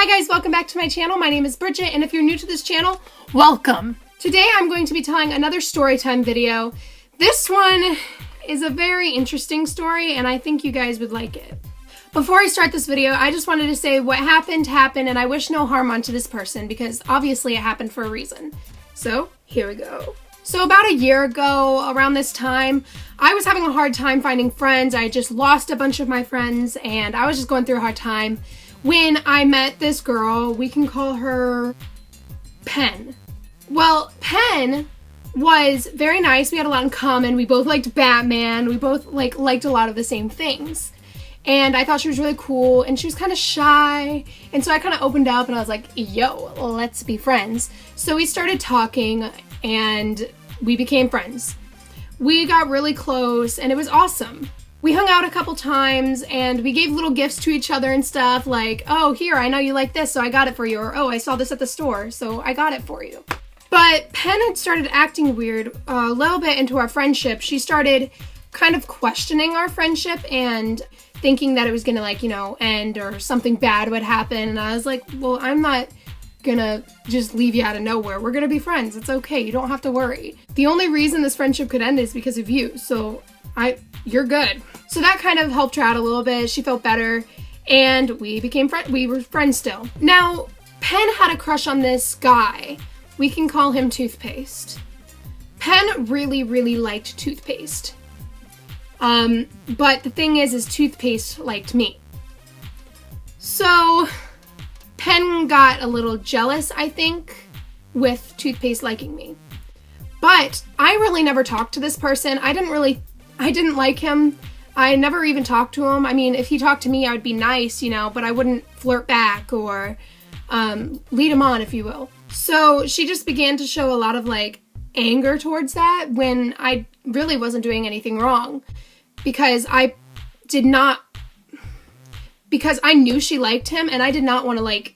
Hi guys, welcome back to my channel. My name is Bridget, and if you're new to this channel, welcome. Today I'm going to be telling another story time video. This one is a very interesting story, and I think you guys would like it. Before I start this video, I just wanted to say what happened, and I wish no harm onto this person because obviously it happened for a reason. So, here we go. So about a year ago, around this time, I was having a hard time finding friends. I just lost a bunch of my friends, and I was just going through a hard time when I met this girl. We can call her Pen. Well, Pen was very nice. We had a lot in common. We both liked Batman. We both liked a lot of the same things. And I thought she was really cool, and she was kind of shy. And so I kind of opened up and I was like, yo, let's be friends. So we started talking and we became friends. We got really close and it was awesome. We hung out a couple times and we gave little gifts to each other and stuff like, oh, here, I know you like this, so I got it for you. Or, oh, I saw this at the store, so I got it for you. But Pen had started acting weird a little bit into our friendship. She started kind of questioning our friendship and thinking that it was gonna end or something bad would happen. And I was like, well, I'm not gonna just leave you out of nowhere. We're gonna be friends. It's okay. You don't have to worry. The only reason this friendship could end is because of you. So you're good. So that kind of helped her out a little bit. She felt better and we became friends. We were friends still. Now, Pen had a crush on this guy. We can call him Toothpaste. Pen really, really liked Toothpaste. But the thing is Toothpaste liked me. So Pen got a little jealous, I think, with Toothpaste liking me. But I really never talked to this person. I didn't like him. I never even talked to him. I mean, if he talked to me, I would be nice, but I wouldn't flirt back or lead him on, if you will. So she just began to show a lot of anger towards that when I really wasn't doing anything wrong. Because I knew she liked him and I did not want to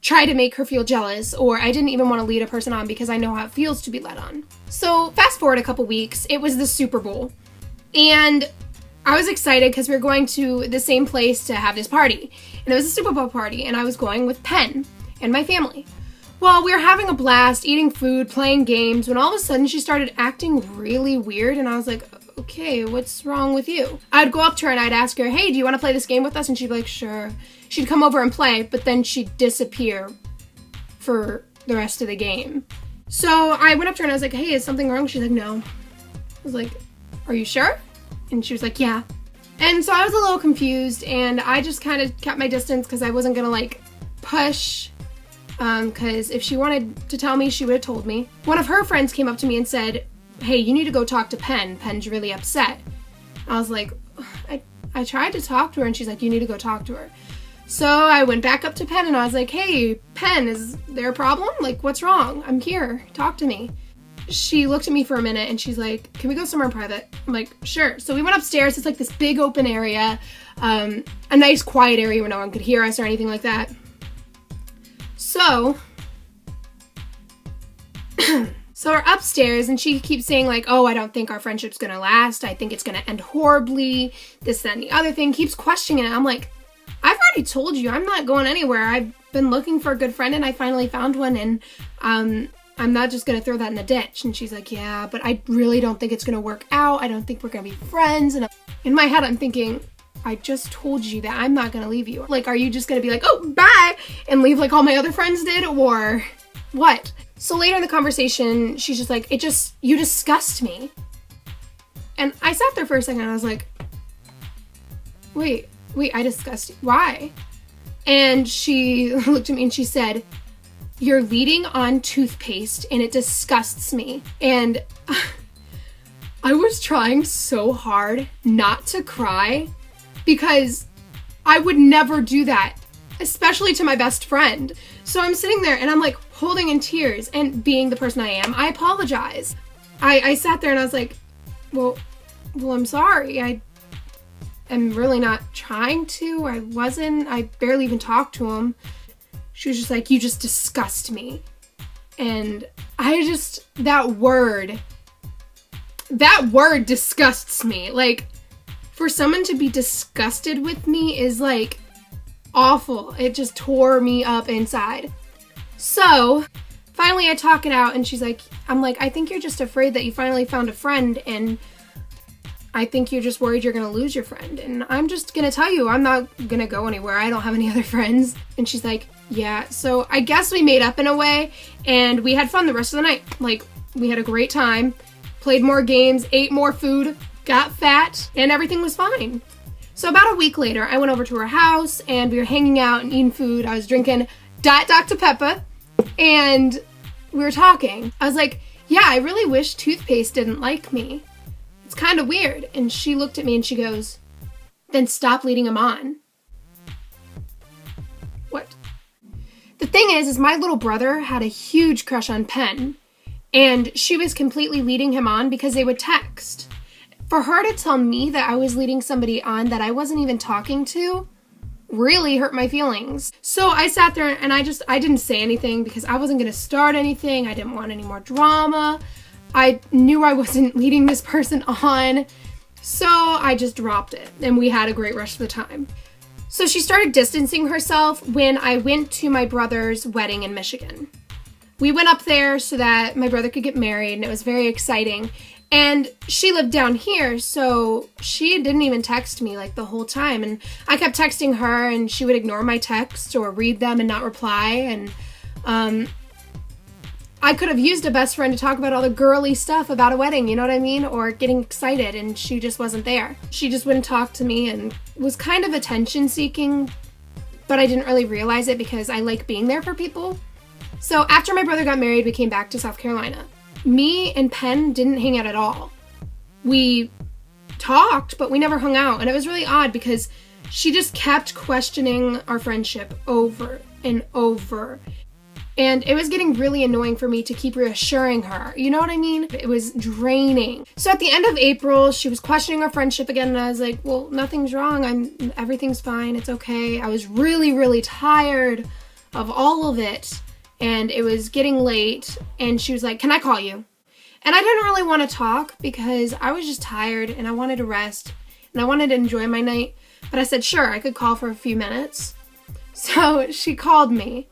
try to make her feel jealous, or I didn't even want to lead a person on because I know how it feels to be led on. So fast forward a couple weeks, it was the Super Bowl. And I was excited because we were going to the same place to have this party. And it was a Super Bowl party and I was going with Pen and my family. Well, we were having a blast, eating food, playing games, when all of a sudden she started acting really weird and I was like, okay, what's wrong with you? I'd go up to her and I'd ask her, hey, do you want to play this game with us? And she'd be like, sure. She'd come over and play, but then she'd disappear for the rest of the game. So I went up to her and I was like, hey, is something wrong? She's like, no. I was like, are you sure? And she was like, yeah. And so I was a little confused and I just kind of kept my distance because I wasn't going to push. Because if she wanted to tell me, she would have told me. One of her friends came up to me and said, hey, you need to go talk to Pen. Pen's really upset. I was like, I tried to talk to her, and she's like, you need to go talk to her. So I went back up to Pen, and I was like, hey, Pen, is there a problem? What's wrong? I'm here. Talk to me. She looked at me for a minute, and she's like, can we go somewhere private? I'm like, sure. So we went upstairs. It's this big open area, a nice quiet area where no one could hear us or anything like that. So we're upstairs and she keeps saying oh, I don't think our friendship's gonna last. I think it's gonna end horribly. This, that, and the other thing. Keeps questioning it. I'm like, I've already told you I'm not going anywhere. I've been looking for a good friend and I finally found one, and I'm not just gonna throw that in the ditch. And she's like, yeah, but I really don't think it's gonna work out. I don't think we're gonna be friends. And in my head I'm thinking, I just told you that I'm not gonna leave you. Are you just gonna be oh, bye, and leave all my other friends did, or what? So later in the conversation, she's just like, you disgust me. And I sat there for a second and I was like, wait, I disgust you? Why? And she looked at me and she said, you're leading on Toothpaste and it disgusts me. And I was trying so hard not to cry because I would never do that, especially to my best friend. So I'm sitting there and I'm holding in tears, and being the person I am, I apologize. I sat there and I was like, well, I'm sorry. I am really not trying to. I barely even talked to him. She was just like, you just disgust me. And that word disgusts me. For someone to be disgusted with me is awful. It just tore me up inside. So finally I talk it out, and she's like, I'm like, I think you're just afraid that you finally found a friend, and I think you're just worried you're gonna lose your friend. And I'm just gonna tell you, I'm not gonna go anywhere. I don't have any other friends. And she's like, yeah. So I guess we made up in a way, and we had fun the rest of the night. Like, we had a great time, played more games, ate more food, got fat, and everything was fine. So about a week later, I went over to her house, and we were hanging out and eating food. I was drinking Diet Dr. Pepper, and we were talking. I was like, yeah, I really wish toothpaste didn't like me. It's kind of weird. And she looked at me and she goes, then stop leading him on. What? The thing is my little brother had a huge crush on Penn, and she was completely leading him on because they would text. For her to tell me that I was leading somebody on that I wasn't even talking to really hurt my feelings. So I sat there and I didn't say anything because I wasn't going to start anything. I didn't want any more drama. I knew I wasn't leading this person on. So I just dropped it, and we had a great rest of the time. So she started distancing herself when I went to my brother's wedding in Michigan. We went up there so that my brother could get married, and it was very exciting. And she lived down here, so she didn't even text me like the whole time. And I kept texting her, and she would ignore my texts or read them and not reply. And I could have used a best friend to talk about all the girly stuff about a wedding, you know what I mean? Or getting excited, and she just wasn't there. She just wouldn't talk to me and was kind of attention seeking, but I didn't really realize it because I like being there for people. So after my brother got married, we came back to South Carolina. Me and Penn didn't hang out at all. We talked, but we never hung out. And it was really odd because she just kept questioning our friendship over and over. And it was getting really annoying for me to keep reassuring her. You know what I mean? It was draining. So at the end of April, she was questioning our friendship again. And I was like, well, nothing's wrong. Everything's fine. It's okay. I was really, really tired of all of it. And it was getting late, and she was like, can I call you? And I didn't really want to talk because I was just tired and I wanted to rest and I wanted to enjoy my night. But I said, sure, I could call for a few minutes. So she called me,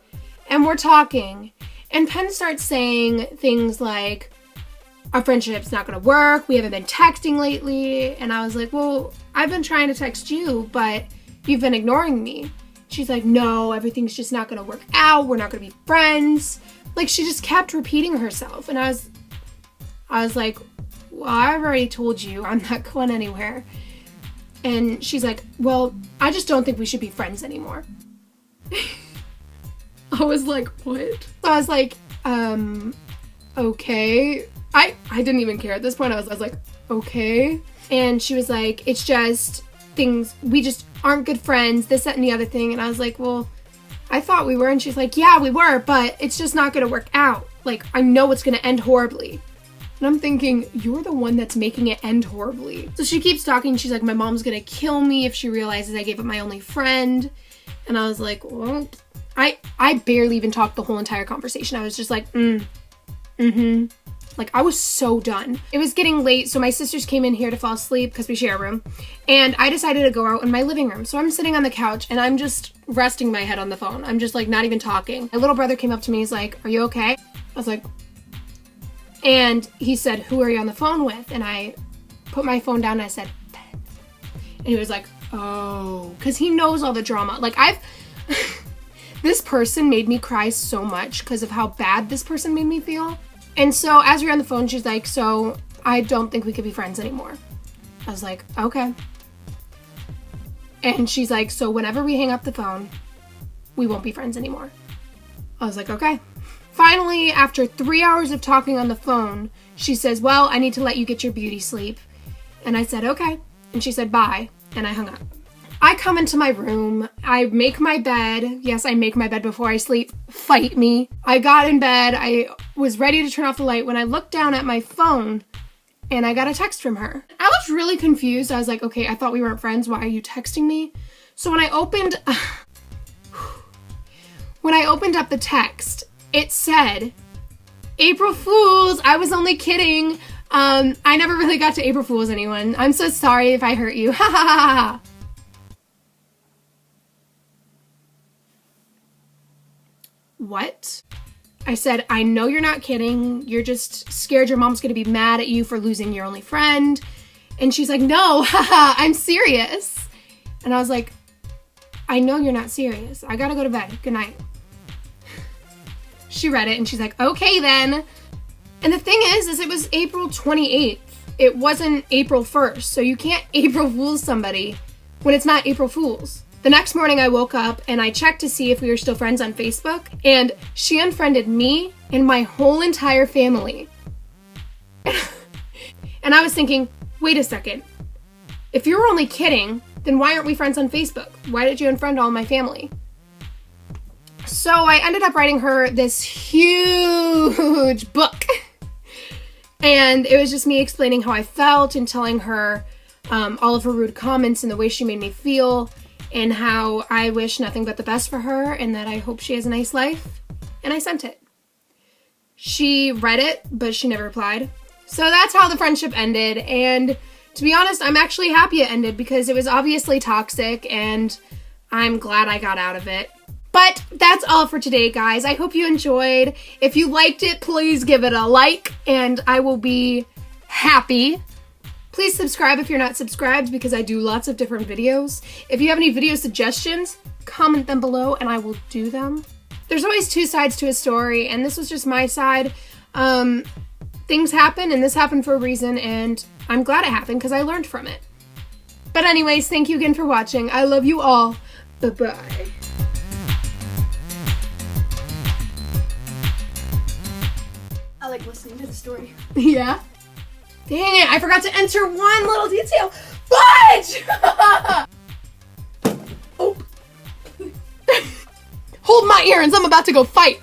and we're talking, and Penn starts saying things like, our friendship's not going to work. We haven't been texting lately. And I was like, well, I've been trying to text you, but you've been ignoring me. She's like, no, everything's just not going to work out. We're not going to be friends. Like, she just kept repeating herself. And I was like, well, I've already told you I'm not going anywhere. And she's like, well, I just don't think we should be friends anymore. I was like, what? So I was like, okay. I didn't even care at this point. I was like, okay. And she was like, it's just things, we just aren't good friends, this, that, and the other thing. And I was like, well, I thought we were. And she's like, yeah, we were, but it's just not going to work out. Like, I know it's going to end horribly. And I'm thinking, you're the one that's making it end horribly. So she keeps talking. She's like, my mom's going to kill me if she realizes I gave up my only friend. And I was like, well, I barely even talked the whole entire conversation. I was just like, Like, I was so done. It was getting late, so my sisters came in here to fall asleep because we share a room. And I decided to go out in my living room. So I'm sitting on the couch, and I'm just resting my head on the phone. I'm just, like, not even talking. My little brother came up to me. He's like, are you okay? I was like, and he said, who are you on the phone with? And I put my phone down, and I said, Ben. And he was like, oh, because he knows all the drama. Like, this person made me cry so much because of how bad this person made me feel. And so as we were on the phone, she's like, so I don't think we could be friends anymore. I was like, okay. And she's like, so whenever we hang up the phone, we won't be friends anymore. I was like, okay. Finally, after 3 hours of talking on the phone, she says, well, I need to let you get your beauty sleep. And I said, okay. And she said, bye. And I hung up. I come into my room. I make my bed. Yes, I make my bed before I sleep. Fight me. I got in bed. I was ready to turn off the light when I looked down at my phone and I got a text from her. I was really confused. I was like, okay, I thought we weren't friends. Why are you texting me? So when I opened up the text, it said, April Fools. I was only kidding. I never really got to April Fools anyone. I'm so sorry if I hurt you. Ha ha ha ha. what? I said, I know you're not kidding. You're just scared your mom's gonna be mad at you for losing your only friend. And she's like, no, haha, I'm serious. And I was like, I know you're not serious. I gotta go to bed. Good night. She read it and she's like, okay then. And the thing is it was April 28th. It wasn't April 1st. So you can't April Fool's somebody when it's not April Fool's. The next morning I woke up and I checked to see if we were still friends on Facebook, and she unfriended me and my whole entire family. And I was thinking, wait a second. If you were only kidding, then why aren't we friends on Facebook? Why did you unfriend all my family? So I ended up writing her this huge book. And it was just me explaining how I felt and telling her all of her rude comments and the way she made me feel, and how I wish nothing but the best for her and that I hope she has a nice life. And I sent it. She read it, but she never replied. So that's how the friendship ended. And to be honest, I'm actually happy it ended because it was obviously toxic and I'm glad I got out of it. But that's all for today, guys. I hope you enjoyed. If you liked it, please give it a like and I will be happy. Please subscribe if you're not subscribed because I do lots of different videos. If you have any video suggestions, comment them below and I will do them. There's always two sides to a story and this was just my side. Things happen and this happened for a reason and I'm glad it happened because I learned from it. But anyways, thank you again for watching. I love you all. Bye-bye. I like listening to the story. Yeah? Dang it, I forgot to enter one little detail. Fudge! Oh. Hold my earrings, I'm about to go fight.